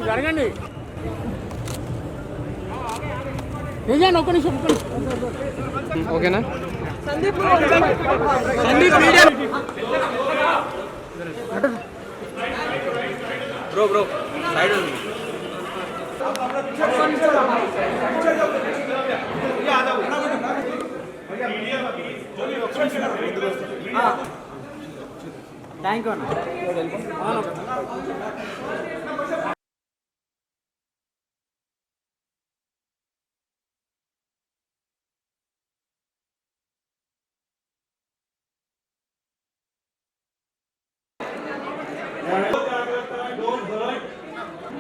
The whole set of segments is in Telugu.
జరగండి నిజాన్ని ఒక్క నిమిషం ఓకేనా Sandeep media bro side thank you అన్న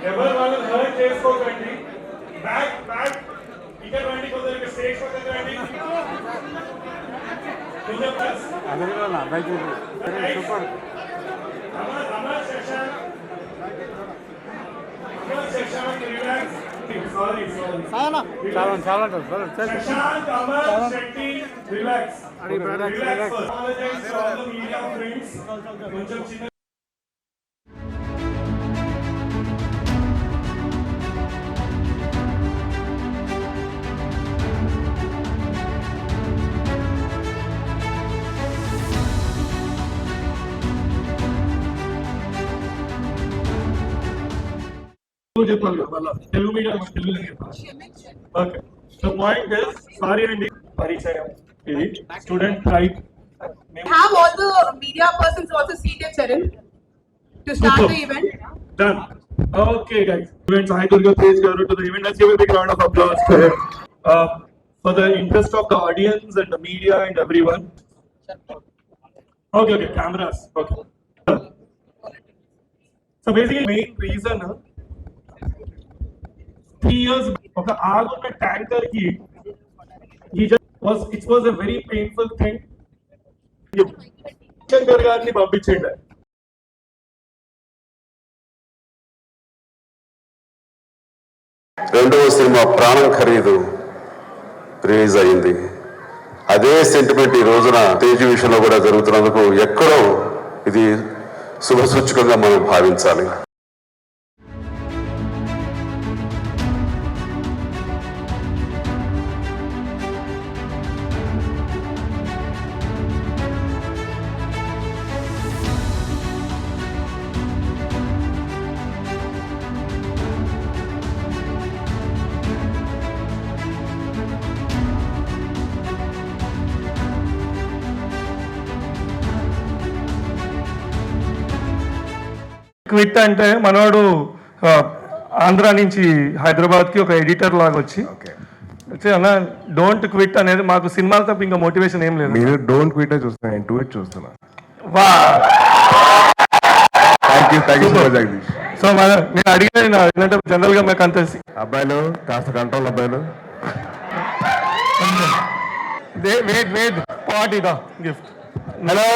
ఎవరు వాళ్ళు హర్ట్ చేసుకోకండి. బ్యాక్ బ్యాక్ ఇక్కడ రండి, కొందరికి స్టేజ్ పక్కన రండి. కొంచెం Telugu medium okay. The point is, sorry అండి, పరిచయం ఇది student right. Have all the media persons also seated, Charan, to start the event. Done. Okay, guys. Event Sai Durga Tej Garu to the event. Let's give a big round of applause for him. For the interest of the audience and the media and everyone. Okay, cameras. Okay. So basically, main reason. 3 years ఒక ఆగున్న ట్యాంకర్ కి it was a very painful thing. Shankar గారిని పంపించండి. రెండవ సినిమా ప్రాణం ఖరీదు రిలీజ్ అయింది. అదే సెంటిమెంట్ ఈ రోజున తేజు విషయంలో కూడా జరుగుతున్నందుకు ఎక్కడో ఇది శుభసూచకంగా మనం భావించాలి. క్విట్ అంటే మనోడు ఆంధ్ర నుంచి హైదరాబాద్కి ఒక ఎడిటర్ లాగా వచ్చి అన్న డోంట్ క్విట్ అనేది మాకు సినిమాలు తప్ప ఇంకా మోటివేషన్ ఏం లేదు. మీరు డోంట్ క్విట్ చూస్తున్నా, నేను ట్వీట్ చూస్తున్నా. వా సో నేను అడిగాను ఏంటంటే జనరల్ గా మాకు అంత అబ్బాయిలు కాస్త కంట్రోల్, అబ్బాయిలు వెయిట్ పార్ట్ ఇదా gift. Hello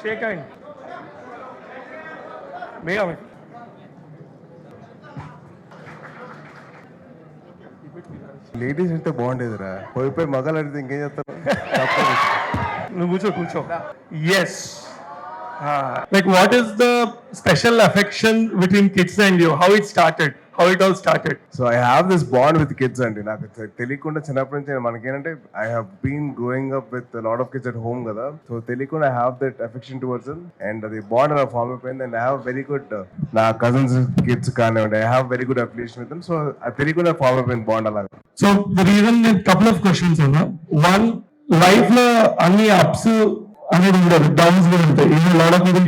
shake hand Megha. Ladies అంటే బాగుండేదిరా, పోయిపోయి మగాలు అడిగితే ఇంకేం చేస్తారు. నువ్వు కూర్చో. Yes, like what is the special affection between kids and you? How it started? How it all started? So I have this bond with kids అండి. నాకు తెలియకుండా చిన్నప్పటి నుంచి మనకేంటంటే I have been growing up with a lot of kids at home కదా. సో తెలియకుండా I have that affection towards them and the bond అలా ఫార్మ్ అయిపోయింది. and I have very good నా cousins kids కానివ్వండి, I have very good affiliation with them. So తెలియకుండా ఫార్మ్ అయిపోయింది బాండ్ అలాగా. So the reason, couple of questions అన్న. One, లైఫ్ లో అన్ని అప్స్ అనేది ఉండదు, డౌన్స్ కూడా ఉంటాయి. Lot of people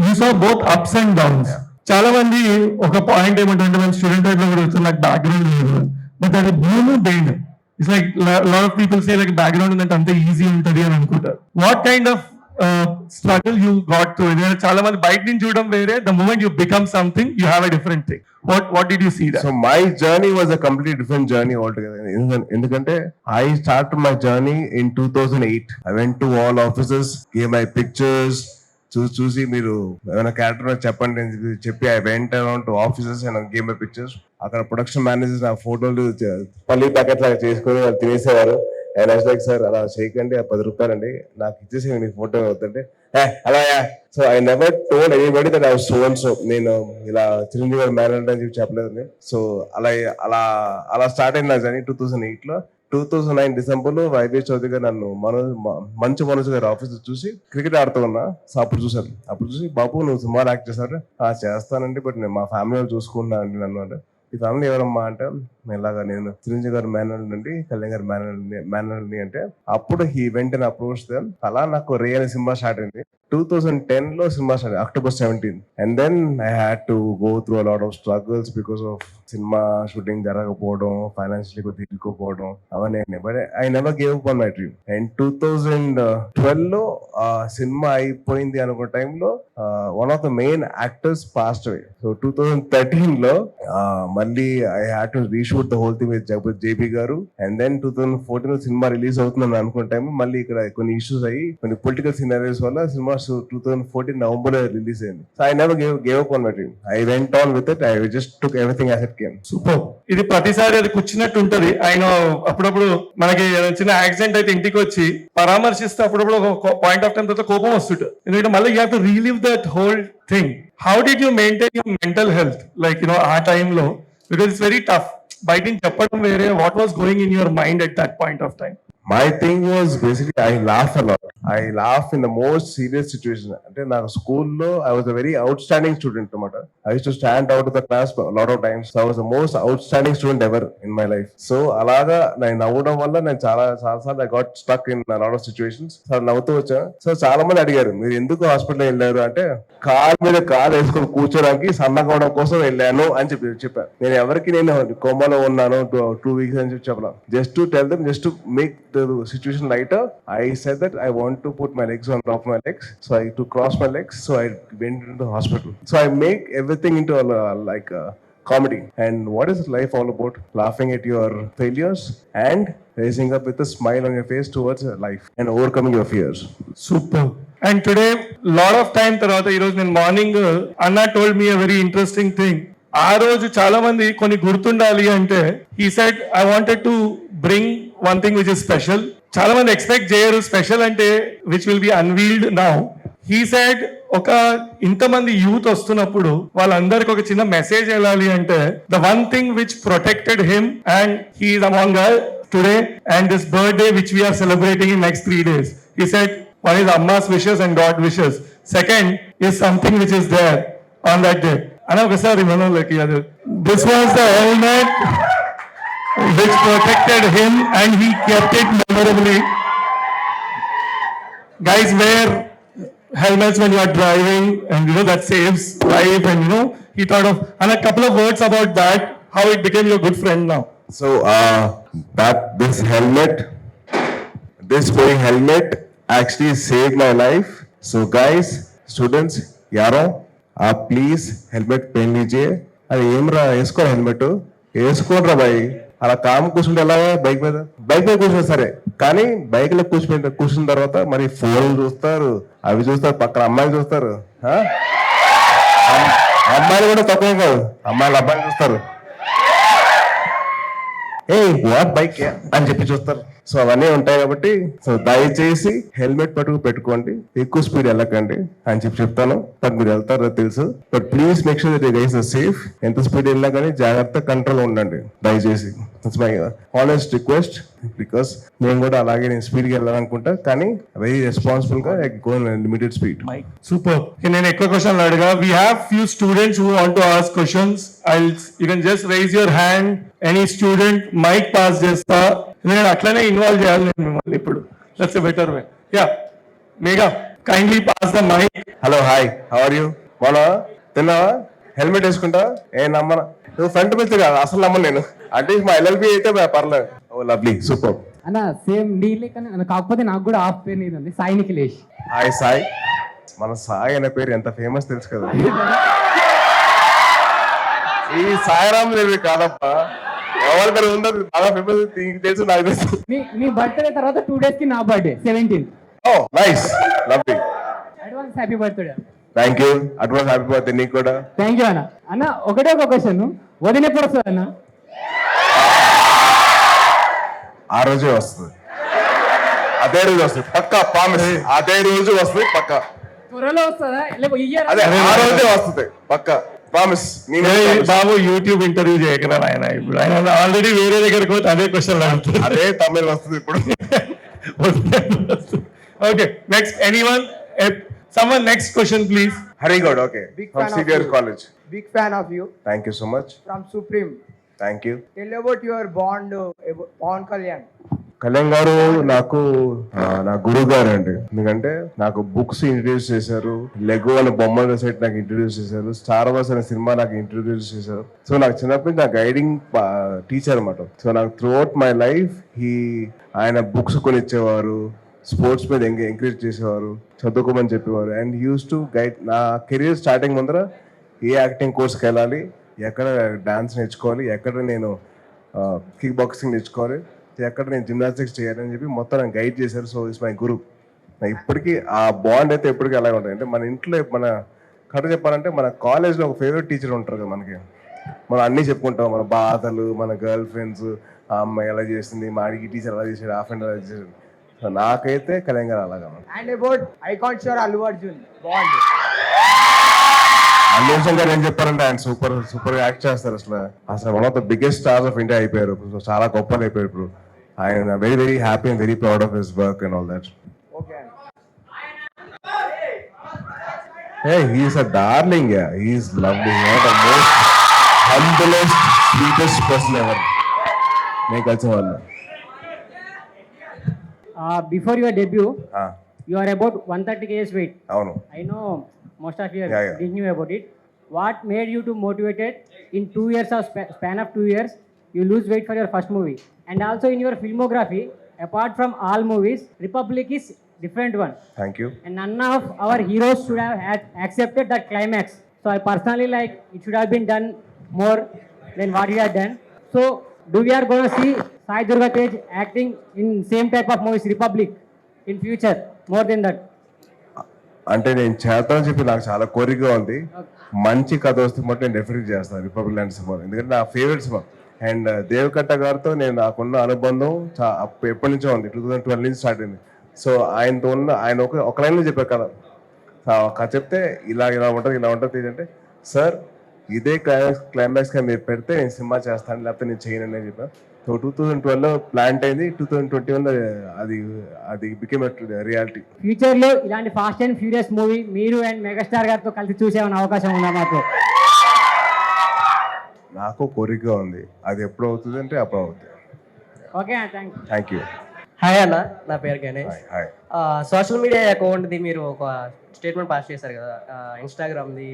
you saw both ups and downs. చాలా మంది ఒక పాయింట్ ఏమంటారంటే మన స్టూడెంట్ లైఫ్ లో కూడా వచ్చి నాకు బ్యాక్గ్రౌండ్ లేదు, బట్ అది భూమి బెయిన్. It's like lot of people say like background ఉందంటే అంత ఈజీ ఉంటుంది అని అనుకుంటారు. What kind of struggle you got through? చాలా మంది బయట నుంచి చూడడం వేరే, the moment you become something you have a different thing. What did you see that? So my journey was a completely different journey altogether. ఎందుకంటే I started my journey in 2008. I went to all offices, gave my pictures, చూసి మీరు ఏమైనా క్యారెక్టర్ చెప్పండి అని చెప్పి I went around to offices and gave my pictures. అక్కడ ప్రొడక్షన్ మేనేజర్స్ నా ఫోటోలు పల్లి ప్యాకెట్ లాగా చేసుకొని వాళ్ళు తినేసేవారు. అండ్ ఐ లైక్ సార్ అలా చేయకండి, ఆ 10 రూపాయలండి నాకు ఇచ్చేసి మీకు ఫోటో అవుతుంటే అలా. So I never told anybody that I was so and so, నేను ఇలా చిరంజీవి గారు మేనేజర్ అని చెప్పి చెప్పలేదు. సో అలా అలా అలా స్టార్ట్ అయింది నా జర్నీ 2008 లో. 2009 డిసెంబర్ లో వైవి చౌదరి గారు నన్ను మంచు మనోజ్ గారి ఆఫీస్ చూసి క్రికెట్ ఆడుతూ ఉన్నా. సో అప్పుడు చూసారు, అప్పుడు చూసి బాబు నువ్వు సినిమాలు యాక్ట్ చేశారు, చేస్తానండి బట్ నేను మా ఫ్యామిలీ వాళ్ళు చూసుకున్నా అండి నన్ను అంటే. ఈ ఫ్యామిలీ ఎవరమ్మా అంటే ఇలాగా నేను చిరంజీవి గారు మేనల్ నుండి కళ్యాణ్ గారు మేనల్ని అంటే అప్పుడు హీ వెంట అప్రోచ్ దెమ్. అలా నాకు రియల్ సినిమా స్టార్ట్ అయింది 2010 లో. Cinema start October 17. And then I had to go through a lot of struggles because of cinema shooting జరగకపోవడం, ఫైనాన్షియలీ తిరిగిపోవడం అవన్నీ. But I never gave up on my dream. And 2012 లో సినిమా అయిపోయింది అనుకున్న టైంలో one of the main actors passed away. So 2013 లో మళ్ళీ I had to reshoot the whole thing with JP గారు. అండ్ దెన్ 2014 లో సినిమా రిలీజ్ అవుతుందని అనుకున్న టైం మళ్ళీ ఇక్కడ కొన్ని ఇష్యూస్ అయ్యి కొన్ని పొలిటికల్ సినారియోస్ వల్ల సినిమా 2014 నవంబర్ లో రిలీజ్ అయింది. So I never gave up on my dream. I went on with it. I just took everything as it came. Super. ఇది ప్రతిసారి అది కూర్చున్నట్టు ఉంటది. ఆయన అప్పుడప్పుడు మనకి చిన్న యాక్సిడెంట్ అయితే ఇంటికి వచ్చి పరామర్శిస్తే అప్పుడప్పుడు ఒక పాయింట్ ఆఫ్ టైం తర్వాత కోపం వస్తుంటుంది. ఎందుకంటే మళ్ళీ you have to relive that whole thing. How did you maintain your mental health like ఆ టైంలో? Because it's very tough. బయట చెప్పడం వేరే, what was going in your mind at that point of time? My thing was basically I laugh a lot. I laugh in the most serious situation. అంటే నాకు స్కూల్లో I was a very outstanding student అన్నమాట. I used to stand out of the class a lot of times. So I was the most outstanding student ever in my life. So అలాగా నేను నవ్వడం వల్ల నేను చాలా సార్లు I got stuck in a lot of situations. So నవ్వుతూ వచ్చా. సో చాలా మంది అడిగారు మీరు ఎందుకు హాస్పిటల్ వెళ్ళారు అంటే కాలు మీద కాలు వేసుకొని కూర్చోడానికి సన్నగా అవడం కోసం వెళ్ళాను అని చెప్పాను. నేను ఎవరికి నేను కోమాలో ఉన్నాను 2 weeks అని చెప్పి చెప్పాను. Just to tell them, just to make the situation lighter, I said that I want to put my legs on top of my legs, so I to cross my legs, so I went into the hospital. So I make everything into like a comedy. And what is life all about? Laughing at your failures and raising up with a smile on your face towards life and overcoming your fears. Super. And today lot of time tarvata ee roju nen morning Anna told me a very interesting thing. ఆ రోజు చాలా మంది కొన్ని గుర్తుండాలి అంటే he said I wanted to bring one thing which is special. చాలా మంది ఎక్స్పెక్ట్ చేయరు స్పెషల్ అంటే which will be unveiled now. He said ఒక ఇంతమంది యూత్ వస్తున్నప్పుడు వాళ్ళందరికి ఒక చిన్న మెసేజ్ వెళ్ళాలి అంటే the one thing which protected him and he is among us today and this birthday which we are celebrating in next 3 days. He said one is Amma's wishes and God wishes. Second is something which is there on that day. And ఒకసారి మనం like this was the helmet which protected him and he kept it memorably. Guys, wear helmets when you are driving and that saves life. And he thought of and a couple of words about that, how it became your good friend now. So this very helmet actually saved my life. So guys, students, yaro please helmet పెయిన్ లీజియే. అది ఏమరా వేసుకోరా హెల్మెట్ వేసుకోనరా బాయ్. అలా కామ్ కూర్చుంటే ఎలా బైక్ మీద కూర్చుంటే సరే, కానీ బైక్ లో కూర్చున్న తర్వాత మరి ఫోన్లు చూస్తారు, అవి చూస్తారు, పక్కన అమ్మాయిలు చూస్తారు. అమ్మాయిలు కూడా తక్కువ కాదు, అమ్మాయిలు అబ్బాయిలు చూస్తారు. ఏ వాట్ బైక్ అని చెప్పి చూస్తారు. సో అవన్నీ ఉంటాయి కాబట్టి సో దయచేసి హెల్మెట్ పెట్టుకోండి, ఎక్కువ స్పీడ్ వెళ్ళకండి అని చెప్తాను. బట్ మీరు వెళ్తారో తెలుసు, but please make sure that you guys are safe. ఎంత స్పీడ్ వెళ్ళినా కానీ జాగ్రత్త కంట్రోల్ ఉండండి దయచేసి. It's my honest request. Because నేను కూడా అలాగే నేను స్పీడ్గా వెళ్ళాలనుకుంటా, కానీ వెరీ రెస్పాన్సిబుల్ గా గో లిమిటెడ్ స్పీడ్. సూపర్. నేను ఎక్కువ క్వశ్చన్లు అడగా. We have few students who want to ask questions. You can just raise your hand. Any student mic pass చేస్తా. నేను అట్లనే ఇన్వాల్వ్ చేయాలి నేను మిమ్మల్ని ఇప్పుడు. That's a better way. Yeah Megha, kindly pass the mike. Hello, hi, how are you? బాగా తిన్నావా? హెల్మెట్ వేసుకుంటా? ఏ నమ్మను, నువ్వు ఫ్రంట్ బెంచ్ కాదు అసలు నమ్మను నేను. అంటే మా ఎల్ఎల్బి అయితే పర్లేదు. ఓ లవ్లీ, సూపర్ అన్న. సేమ్ నీళ్ళే కానీ కాకపోతే నాకు కూడా హాఫ్ పేరు నీది ఉంది, సాయి నిఖిలేష్. హాయ్ సాయి. మన సాయి అనే పేరు ఎంత ఫేమస్ తెలుసు కదా. ఈ సాయిరామ్ దేవి కాదప్పా, ఎవరి పేరు ఉందో బాగా ఫేమస్ తెలుసు, నాకు తెలుసు. మీ బర్త్డే తర్వాత 2 days కి నా birthday 17th. Oh nice, lovely. Advance happy birthday. Thank you. Advance happy birthday నీకు కూడా. థ్యాంక్ యూ అన్న. అన్న ఒకటే ఒక క్వశ్చన్, వదిన ఎప్పుడు వస్తుంది అన్న? ఆ రోజే వస్తుంది. అదే రోజు వస్తుంది పక్కా, ప్రామిస్. అదే రోజు వస్తుంది పక్కా. త్వరలో వస్తుందా లేకపోతే ఇయ్యారా? అదే ఆ రోజే వస్తుంది పక్కా, ప్రామిస్. బాబు యూట్యూబ్ ఇంటర్వ్యూ చేయగలరు ఆయన. ఇప్పుడు ఆయన ఆల్రెడీ వేరే దగ్గరికి పోతే అదే క్వశ్చన్ అడుగుతారు. అదే తమిళ్ వస్తుంది ఇప్పుడు. Okay, next anyone, someone next question please. Hari Goud, okay, Big from fan of CVR you. College. Big fan of you thank you so much. from Supreme. Thank you. Tell about your bond, Pawan Kalyan. Kalyan గారు నాకు నా గురువు గారు అండి. ఎందుకంటే నాకు బుక్స్ ఇంట్రడ్యూస్ చేశారు, లెగో అనే బొమ్మల సెట్ నాకు ఇంట్రడ్యూస్ చేశారు, స్టార్ వార్స్ అనే సినిమా నాకు ఇంట్రడ్యూస్ చేశారు. సో నాకు చిన్నప్పటి నుంచి నా గైడింగ్ టీచర్ అనమాట. సో నాకు త్రూ అవుట్ మై లైఫ్ ఆయన బుక్స్ కొనిచ్చేవారు, స్పోర్ట్స్ మీద ఎంకరేజ్ చేసేవారు, చదువుకోమని చెప్పేవారు. And use to guide. నా కెరీర్ స్టార్టింగ్ ముందర ఏ యాక్టింగ్ కోర్స్కి వెళ్ళాలి, ఎక్కడ డాన్స్ నేర్చుకోవాలి, ఎక్కడ నేను కిక్ బాక్సింగ్ నేర్చుకోవాలి, ఎక్కడ నేను జిమ్నాస్టిక్స్ చేయాలని చెప్పి మొత్తం నాకు గైడ్ చేశారు. సో ఇట్స్ మై గురు. ఇప్పటికీ ఆ బాండ్ అయితే ఎప్పటికీ అలాగే ఉంటుంది. అంటే మన ఇంట్లో మన కరెక్ట్ చెప్పాలంటే మన కాలేజ్లో ఒక ఫేవరెట్ టీచర్ ఉంటారు కదా మనకి. మనం అన్నీ చెప్పుకుంటాం, మన బాధలు, మన గర్ల్ ఫ్రెండ్స్, ఆ అమ్మాయి ఎలా చేసింది, మా అడిగి టీచర్ ఎలా చేశాడు, ఆ ఫ్రెండ్ ఎలా చేశాడు. సో నాకైతే కళ్యాణ్ గారు అలాగా. And about icon star Allu Arjun bond. Allu గారు ఏం చెప్పారంటే ఆయన సూపర్ సూపర్ యాక్ట్ చేస్తారు. అసలు one of the biggest stars of India అయిపోయారు. సో చాలా గొప్పలు అయిపోయారు ఇప్పుడు. ఆయన very very happy and very proud of his work and all that. Okay. Hey, he is a darling. Yeah, he is lovely. One of the most humblest, sweetest person ever. నేను కలిసిన వాళ్ళు. Before your debut, ఆ, you are about 130 kg weight. అవును. I know most of you Yeah. didn't know about it. What made you to motivated in 2 years of span of 2 years, you lose weight for your first movie? And also in your filmography, apart from all movies, Republic is different one. Thank you. And none of our heroes should have accepted that climax. So I personally like it should have been done more than what he had done. So do we are going to see Sai Durga Tej acting in same type of movies Republic in future more than that? అంటే నేను చేస్తానని చెప్పి నాకు చాలా కోరికగా ఉంది. మంచి కథ వస్తే మటు నేను డెఫినెట్ చేస్తాను రిపబ్లిక్ లాంటి సినిమా. ఎందుకంటే నా ఫేవరెట్ సినిమా. అండ్ దేవకట్ట గారితో నేను నాకున్న అనుబంధం ఎప్పటి నుంచో ఉంది. 2012 నుంచి స్టార్ట్ అయింది. సో ఆయనతో ఉన్న ఆయన ఒక లైన్లో చెప్పారు కదా, కథ చెప్తే ఇలా ఇలా ఉంటుంది ఇలా ఉంటుంది అంటే, సార్ ఇదే క్లైమాక్స్ గా మీరు పెడితే నేను సినిమా చేస్తాను, లేకపోతే నేను చేయను అని చెప్పాను. సో 2012లో ప్లాంట్ అయింది. 2021లో అది బికేమ్ రియాలిటీ. ఫ్యూచర్ లో ఇలాంటి ఫాస్ట్ అండ్ ఫ్యూరియస్ మూవీ మీరు అండ్ మెగాస్టార్ గారితో కలిసి చూసేమన్న అవకాశం ఉందా మాకు? నాకు కోరికగా ఉంది. అది ఎప్పుడు అవుతుంది అంటే అప్పుడు అవుతుంది. Okay, thank you. Thank you. Hi అన్న, నా పేరు గణేష్. హాయ్. సోషల్ మీడియా అకౌంట్ది మీరు ఒక స్టేట్మెంట్ పాస్ చేశారు కదా, ఇన్స్టాగ్రామ్ది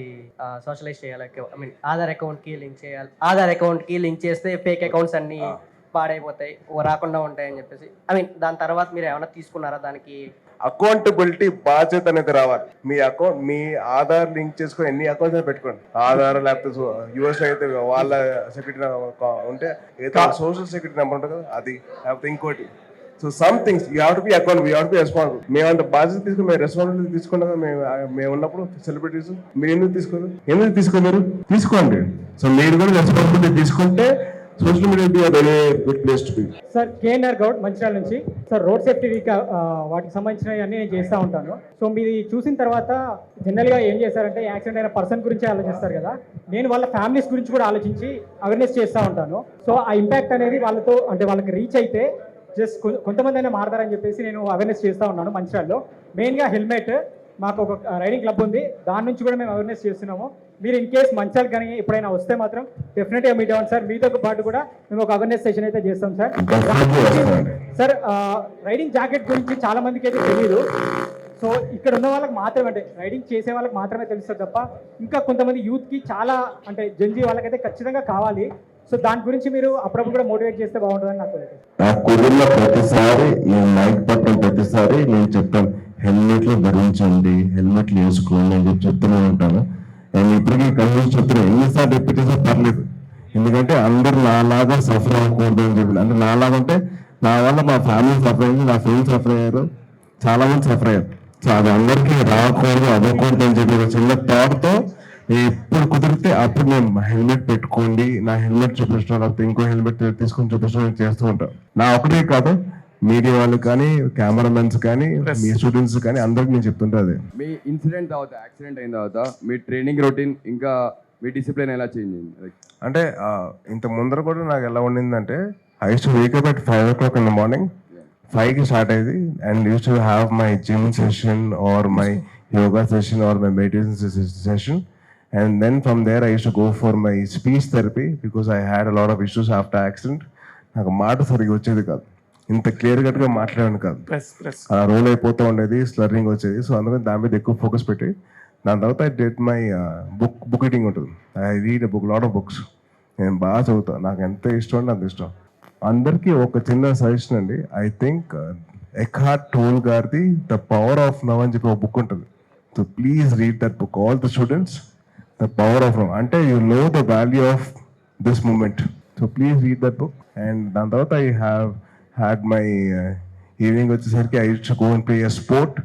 సోషలైజ్ చేయాలి, ఐ మీన్ ఆధార్ అకౌంట్కి లింక్ చేయాలి, ఆధార్ అకౌంట్కి లింక్ చేస్తే ఫేక్ అకౌంట్స్ అన్ని పాడైపోతాయి, రాకుండా ఉంటాయని చెప్పేసి. ఐ మీన్ దాని తర్వాత మీరు ఏమైనా తీసుకున్నారా దానికి? అకౌంటబిలిటీ బాధ్యత అనేది రావాలి. మీ ఆధార్ లింక్ చేసుకొని ఎన్ని అకౌంట్స్ అయినా పెట్టుకోండి. ఆధార్ లేకపోతే యూఎస్ అయితే వాళ్ళ సెక్యూరిటీ ఉంటే ఏదో సోషల్ సెక్యూరిటీ నెంబర్ ఉంటుంది కదా, అది లేకపోతే ఇంకోటి. So some things you have to be account, you have to be responsible. మేము అంత బాధ్యత తీసుకుని మేము రెస్పాన్సిబిలిటీ తీసుకున్నాం. మేము ఉన్నప్పుడు సెలబ్రిటీస్ మీరు ఎందుకు తీసుకోరు? తీసుకోండి. సో మీరు కూడా రెస్పాన్సిబిలిటీ తీసుకుంటే social media be very good place to be. Sir KNR Goud Mancherial నుంచి. సార్ రోడ్ సేఫ్టీ వీక్ వాటికి సంబంధించినవి అన్నీ నేను చేస్తూ ఉంటాను. సో మీది చూసిన తర్వాత జనరల్గా ఏం చేస్తారంటే యాక్సిడెంట్ అయిన పర్సన్ గురించి ఆలోచిస్తారు కదా, నేను వాళ్ళ ఫ్యామిలీస్ గురించి కూడా ఆలోచించి అవేర్నెస్ చేస్తూ ఉంటాను. సో ఆ ఇంపాక్ట్ అనేది వాళ్ళతో అంటే వాళ్ళకి రీచ్ అయితే జస్ట్ కొంతమంది అయినా మారతారని చెప్పేసి నేను అవేర్నెస్ చేస్తూ ఉన్నాను మంచిర్యాలలో. మెయిన్గా హెల్మెట్, మాకు ఒక రైడింగ్ క్లబ్ ఉంది, దాని నుంచి కూడా మేము అవేర్నెస్ చేస్తున్నాము. మీరు ఇన్ కేస్ మంచిర్యాల కానీ ఎప్పుడైనా వస్తే మాత్రం డెఫినెట్గా మీట్ అవ్వండి సార్. మీతో పాటు కూడా మేము ఒక అవేర్నెస్ సెషన్ అయితే చేస్తాం సార్. సార్ రైడింగ్ జాకెట్ గురించి చాలా మందికి అయితే తెలియదు. సో ఇక్కడ ఉన్న వాళ్ళకి మాత్రమే అంటే రైడింగ్ చేసే వాళ్ళకి మాత్రమే తెలుస్తుంది తప్ప ఇంకా కొంతమంది యూత్కి చాలా అంటే జంజీ వాళ్ళకైతే ఖచ్చితంగా కావాలి. సో దాని గురించి మీరు అప్పుడప్పుడు కూడా మోటివేట్ చేస్తే బాగుంటుందని నాకు నా కుదురులో ప్రతిసారి నేను మైక్ పట్టిన ప్రతిసారి నేను చెప్తాను, హెల్మెట్లు ధరించండి, హెల్మెట్లు వేసుకోండి అని చెప్పి చెప్తూనే ఉంటాను. నేను ఇప్పటికీ కన్విన్స్ చెప్తున్నాను, ఎన్నిసార్లు రిపీట్ చేసినా పర్లేదు. ఎందుకంటే అందరు నాలాగా సఫర్ అవ్వకూడదు అని చెప్పి. అంటే నాలాగా అంటే నా వల్ల మా ఫ్యామిలీ సఫర్ అయింది, నా ఫ్రెండ్స్ సఫర్ అయ్యారు, చాలా మంది సఫర్ అయ్యారు. సో అది అందరికీ రాకూడదు అవ్వకూడదు అని చెప్పి ఒక చిన్న థాట్తో ఎప్పుడు కుదిరితే అప్పుడు నేను హెల్మెట్ పెట్టుకోండి, నా హెల్మెట్ చూపించడం, లేకపోతే ఇంకో హెల్మెట్ తీసుకొని చూపించడం చేస్తూ ఉంటాను. నా ఒకటే కాదు, మీడియా వాళ్ళకి కానీ, కెమెరామెన్స్ కానీ, మీ స్టూడెంట్స్ కానీ అందరికి నేను చెప్తుంటే అదే. మీ ఇన్సిడెంట్ తర్వాత యాక్సిడెంట్ అయిన తర్వాత మీ ట్రైనింగ్ రొటీన్ ఇంకా మీ డిసిప్లిన్ ఎలా చేంజ్ అయింది? లైక్ అంటే ఇంత ముందర కూడా నాకు ఎలా ఉండిందంటే I use to wake up at 5 o'clock in the morning. 5కి స్టార్ట్ అయ్యేది and use to have my gym session or my yoga session or my meditation session. And then from there I used to go for my speech therapy because I had a lot of issues after accident. నాకు మాట సరిగ్గా వచ్చేది కాదు, ఇంత క్లియర్ కట్గా మాట్లాడేవాడిని కాదు, అలా రోల్ అయిపోతూ ఉండేది, స్లర్రింగ్ వచ్చేది. సో అందుకని దాని మీద ఎక్కువ ఫోకస్ పెట్టి దాని తర్వాత I did my book reading ఉంటుంది. I read lot of books. నేను బాగా చదువుతాను, నాకు ఎంత ఇష్టం అంటే అంత ఇష్టం. అందరికీ ఒక చిన్న సజెషన్ అండి. ఐ థింక్ ఎక్హార్ట్ టోల్ గారిది ద పవర్ ఆఫ్ నవ్ అని చెప్పి ఒక బుక్ ఉంటుంది. So please read that book, all the students. The power of now అంటే you know the value of this moment. So please read that book. And దాని తర్వాత I have had my evening వచ్చేసరికి I use to go and play a sport.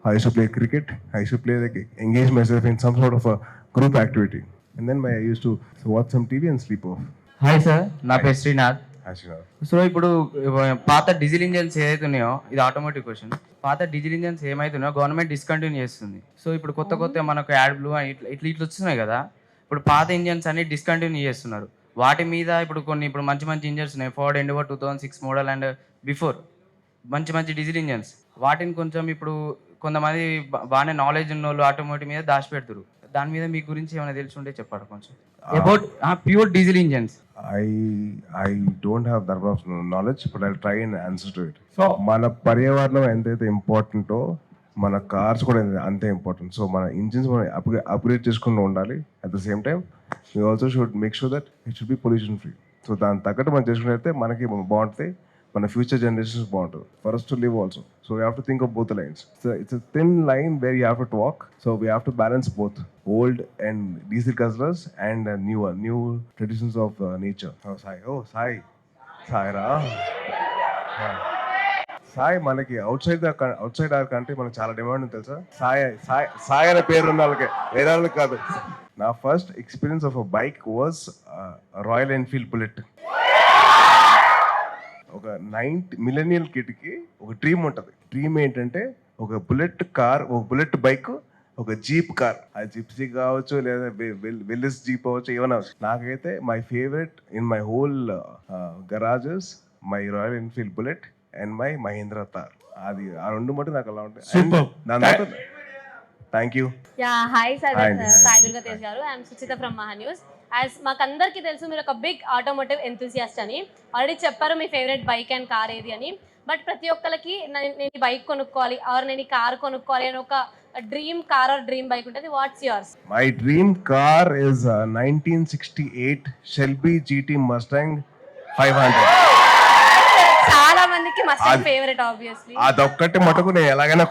I used to play cricket. I used to play like engage myself in some sort of a group activity. And then I used to watch some TV and sleep off. Hi sir, నా పేరు శ్రీనాథ్. Actually, సో ఇప్పుడు పాత డీజిల్ ఇంజన్స్ ఏదైతున్నాయో, ఇది ఆటోమేటిక్ క్వశ్చన్, పాత డీజిల్ ఇంజన్స్ ఏమైతున్నాయో గవర్నమెంట్ డిస్కంటిన్యూ చేస్తుంది. సో ఇప్పుడు కొత్త మనకు యాడ్ బ్లూ ఇట్లా వస్తున్నాయి కదా. ఇప్పుడు పాత ఇంజన్స్ అన్ని డిస్కంటిన్యూ చేస్తున్నారు. వాటి మీద ఇప్పుడు మంచి ఇంజన్స్ ఉన్నాయి. Ford Endeavour 2006 model and before మంచి డీజిల్ ఇంజన్స్. వాటిని కొంచెం ఇప్పుడు కొంతమంది బాగానే నాలెడ్జ్ ఉన్న వాళ్ళు ఆటోమేటిక్ మీద దాచిపెడతారు. దాని మీద మీ గురించి ఏమైనా తెలిసి ఉంటే చెప్పారు కొంచెం about pure diesel engines. I don't have that much knowledge, but I'll try and answer to it. So, మన పర్యావరణం ఎంతైతే ఇంపార్టెంటో మన కార్స్ కూడా అంతే ఇంపార్టెంట్. సో మన ఇంజిన్స్ మనం అప్గ్రేడ్ చేసుకుంటూ ఉండాలి. At the same time we also should make sure that it should be pollution free. So దాని తగ్గట్టు మనం చేసుకున్నట్లయితే మనకి బాగుంటుంది, మన ఫ్యూచర్ జనరేషన్స్ బాగుంటుంది. For us to live also. So we have to think of both the lines. So it's a thin line where you have to walk. So we have to balance both old and diesel cultures and new traditions of nature. Sai ra. Sai మనకి అవుట్ సైడ్ ఆర్ కంట్రీ మనకి చాలా డిమాండ్ ఉంది తెలుసా. సాయి అనే పేరు ఉన్న వాళ్ళకి, వేరే వాళ్ళకి కాదు. నా first experience of a bike was royal Enfield bullet. ఒక 9th మిలేనియల్ కిడ్కి ఒక డ్రీమ్ ఉంటుంది. డ్రీమ్ ఏంటంటే ఒక బుల్లెట్ కార్, ఒక బుల్లెట్ బైక్, ఒక జీప్ కార్. అది జిప్సీ కావచ్చు లేదా వెల్లిస్ జీప్ అవ్వచ్చు, ఏమైనా అవచ్చు. నాకైతే my favourite in my whole garages my Royal Enfield bullet and my Mahindra Thar. అది ఆ రెండు మటు నాకు అలా ఉంటాయి. Thank you. Hi Sai Durga Tej గారు. I'm Suchitha from Maha news. As మాకందరికీ తెలుసు మీరు ఒక బిగ్ ఆటోమోటివ్ ఎంతూసియాస్ట్ అని. ఆల్రెడీ చెప్పారు మీ ఫేవరెట్ బైక్ అండ్ కార్ ఏది అని. బట్ ప్రతి ఒక్కరికి నేను ఈ బైక్ కొనుక్కోవాలి ఆర్ నేను ఈ కార్ కొనుక్కోవాలి అని ఒక dream car or dream bike ఉంటుంది. What's yours? My dream car is 1968 Shelby GT Mustang 500. చాలా మందికి మస్టాంగ్ ఫేవరెట్ ఆబ్వియస్లీ. అదొక్కటి మటుకు నేను ఎలాగైనా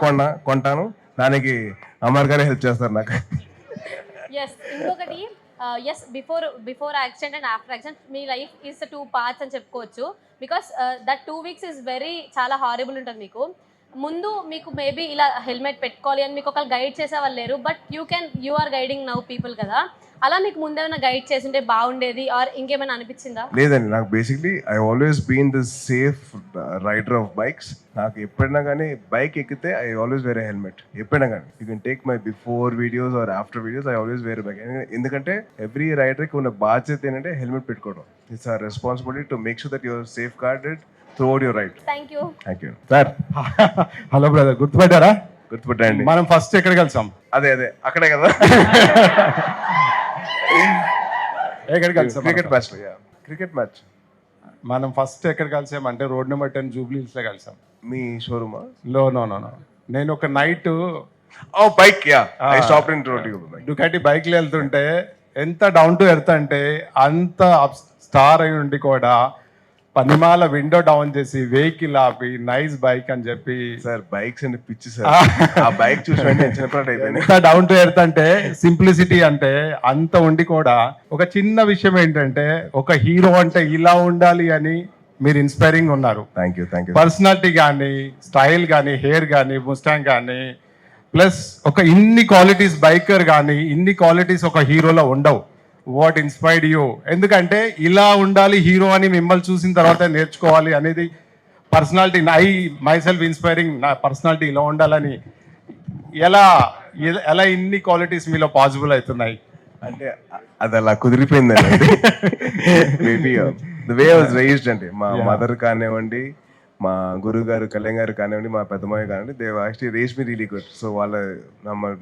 కొంటాను. దానికి అమర్ గారే హెల్ప్ చేస్తారు నాకు. ఎస్, ఇంకొకటి before accident and after accident me life is 2 parts అని చెప్పుకోవచ్చు. బికాస్ దట్ 2 weeks ఇస్ చాలా హారబుల్ ఉంటుంది. ముందు మీకు మేబీ ఇలా హెల్మెట్ పెట్టుకోవాలి అని మీకు ఒకళ్ళు గైడ్ చేసే వాళ్ళు లేరు. But you are guiding now people కదా. అలా మీకు ముందేమైనా గైడ్ చేస్తుంటే బాగుండేది ఆర్ ఇంకేమైనా అనిపించిందా? లేదండి, నాకు basically I always been the safe rider of bikes. నాకు ఎప్పుడైనా కానీ బైక్ ఎక్కితే ఐ ఆల్వేస్ వేర్ హెల్మెట్. ఎప్పుడైనా కానీ you can take my before videos or after videos, I always wear bike. ఎందుకంటే ఎవ్రీ రైడర్కి ఉన్న బాధ్యత ఏంటంటే హెల్మెట్ పెట్టుకోవడం. It's our responsibility to make sure that your safe guarded throughout your ride. Thank you. Sir hello brother, గుర్తుపట్టారా? గుర్తుపట్టండి. మనం ఫస్ట్ ఎక్కడ కలిసాం? అదే అక్కడే కదా. ఎక్కడ కలిసాం? Cricket match. మనం ఫస్ట్ ఎక్కడ కలిసాం అంటే రోడ్ నెంబర్ 10 జూబ్లీహిల్స్ లో కలిసాం. మీ షోరూమా? నో నేను ఒక నైట్ బైక్ డుకాటి బైక్ లో వెళ్తుంటే ఎంత డౌన్ టు ఎర్త్ అంటే అంత స్టార్ అయి ఉండి కూడా పనిమాల విండో డౌన్ చేసి వెహికల్ ఆపి నైస్ బైక్ అని చెప్పి. సార్ బైక్స్ అంటే పిచ్చి సార్. ఆ బైక్ చూసి ఎంత డౌన్ టు ఎర్త్ అంటే సింప్లిసిటీ అంటే అంత ఉండి కూడా ఒక చిన్న విషయం ఏంటంటే ఒక హీరో అంటే ఇలా ఉండాలి అని మీరు ఇన్స్పైరింగ్ ఉన్నారు. Thank you. పర్సనాలిటీ కానీ, స్టైల్ కానీ, హెయిర్ కానీ, ముస్టాంగ్ కానీ, ప్లస్ ఒక ఇన్ని క్వాలిటీస్ బైకర్ కానీ ఇన్ని క్వాలిటీస్ ఒక హీరోలో ఉండవు. What inspired you? ఎందుకంటే ఇలా ఉండాలి హీరో అని మిమ్మల్ని చూసిన తర్వాత నేర్చుకోవాలి అనేది పర్సనాలిటీ మై సెల్ఫ్ ఇన్స్పైరింగ్, నా పర్సనాలిటీ ఇలా ఉండాలని ఎలా ఎలా ఇన్ని క్వాలిటీస్ మీలో పాసిబుల్ అవుతున్నాయి? అంటే అది అలా కుదిరిపోయిందండి. Maybe the way was raised అండి. మా మదర్ కానివ్వండి, మా గురువు గారు కళ్యాణ్ గారు కానివ్వండి, మా పెద్దమ్మాయి కానివ్వండి, they actually raise me really good. So వాళ్ళ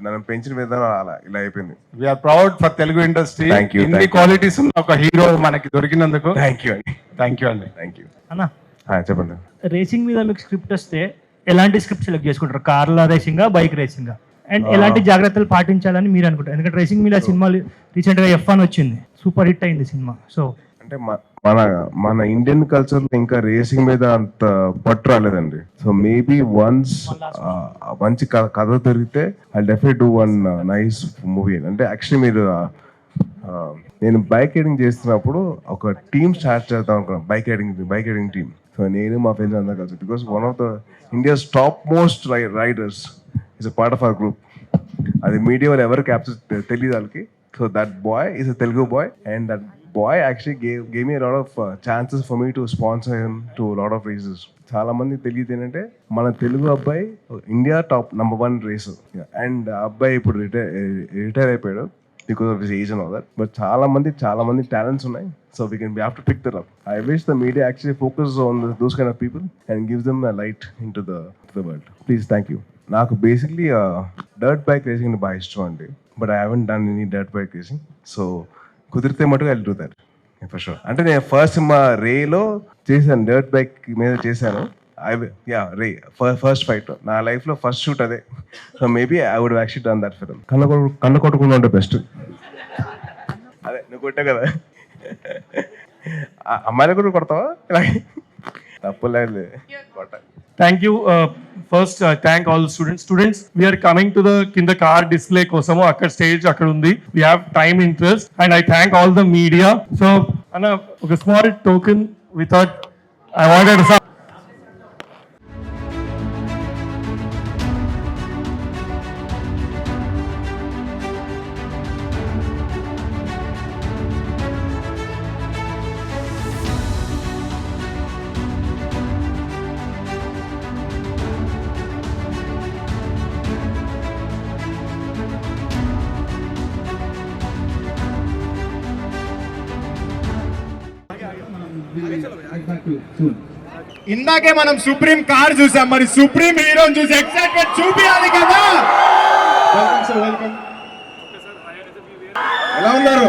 నన్ను పెంచిన విధానం అలా ఇలా అయిపోయింది. We are proud for Telugu industry. ఇన్ని క్వాలిటీస్ ఉన్న ఒక హీరో మనకి దొరికినందుకు థ్యాంక్ యూ అండి. థ్యాంక్ యూ అండి. థ్యాంక్ యూ అన్న. చెప్పండి. రేసింగ్ మీద మీకు స్క్రిప్ట్ వస్తే ఎలాంటి స్క్రిప్ట్ సెలెక్ట్ చేసుకుంటారు? కార్ల రేసింగా, బైక్ రేసింగా? అండ్ ఎలాంటి జాగ్రత్తలు పాటించాలని మీరు అనుకుంటారు? ఎందుకంటే రేసింగ్ మీద సినిమా రీసెంట్ గా F1 వచ్చింది, సూపర్ హిట్ అయింది సినిమా. సో అంటే మన ఇండియన్ కల్చర్ లో ఇంకా రేసింగ్ మీద అంత పట్టు రాలేదండి. సో మేబీ వన్స్ మంచి కథ దొరికితే I definite do one nice movie. అంటే యాక్చువల్లీ మీరు నేను బైక్ రైడింగ్ చేస్తున్నప్పుడు ఒక టీమ్ స్టార్ట్ చేద్దాం అనుకున్నాను, బైక్ రైడింగ్ టీమ్. సో నేను మా ఫ్రెండ్స్ అందరూ కలిసి, because one of the India's top most riders is a part of our group. అది మీడియా వాళ్ళు ఎవరు క్యాప్చర్ తెలియదు వాళ్ళకి. So that boy is a Telugu boy, and that boy actually gave me a lot of chances for me to sponsor him to a lot of races. చాలా మంది తెలియదు ఏంటంటే మన తెలుగు అబ్బాయి ఇండియా టాప్ #1 రేసర్, అండ్ అబ్బాయి ఇప్పుడు రిటైర్ అయిపోయాడు because of his age and all that. But చాలా మంది టాలెంట్స్ ఉన్నాయి. So we have to pick that up. I wish the media actually focus on those kind of people and gives them a light into the world. Please, thank you. నాకు బేసిక్లీ డర్ట్ బైక్ రేసింగ్ బాగా ఇష్టం అండి, but I haven't done any dirt bike racing. So కుదిరితే మటుకు I will do that for sure. అంటే నేను ఫస్ట్ మా రేలో చేశాను, డర్ట్ బైక్ మీద చేశాను. ఫస్ట్ ఫైట్ నా లైఫ్లో ఫస్ట్ షూట్ అదే. So maybe I would actually done that film. కన్ను కొట్టకుండా ఉంటే బెస్ట్. అదే నువ్వు కొట్టావు కదా, అమ్మాయిలు కూడా కొడతావా? తప్పులేదు కొట్ట. Thank you. First, thank all the students. Students, we are coming to the kinda car display kosamo. Akkada stage akkada undi. We have time interest, and I thank all the media. So, Anna, a small token we thought I wanted to. ఇందాకే మనం సుప్రీం కార్ చూసాం, మరి సుప్రీం హీరోని చూసి ఎక్సైట్మెంట్ చూపించాలి కదా. వెల్కమ్. ఎలా ఉన్నారు?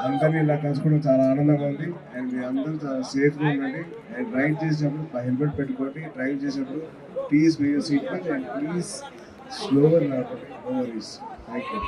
అందరినీ ఇలా కలుసుకోవడం చాలా ఆనందంగా ఉంది. అండ్ మీ అందరూ చాలా సేఫ్గా ఉండండి. అండ్ డ్రైవ్ చేసేటప్పుడు హెల్మెట్ పెట్టుకోండి. డ్రైవ్ చేసేటప్పుడు ప్లీజ్ మీ సీట్ బెల్ట్ అండ్ ప్లీజ్ స్లోగా నడపండి. No worries. Thank you.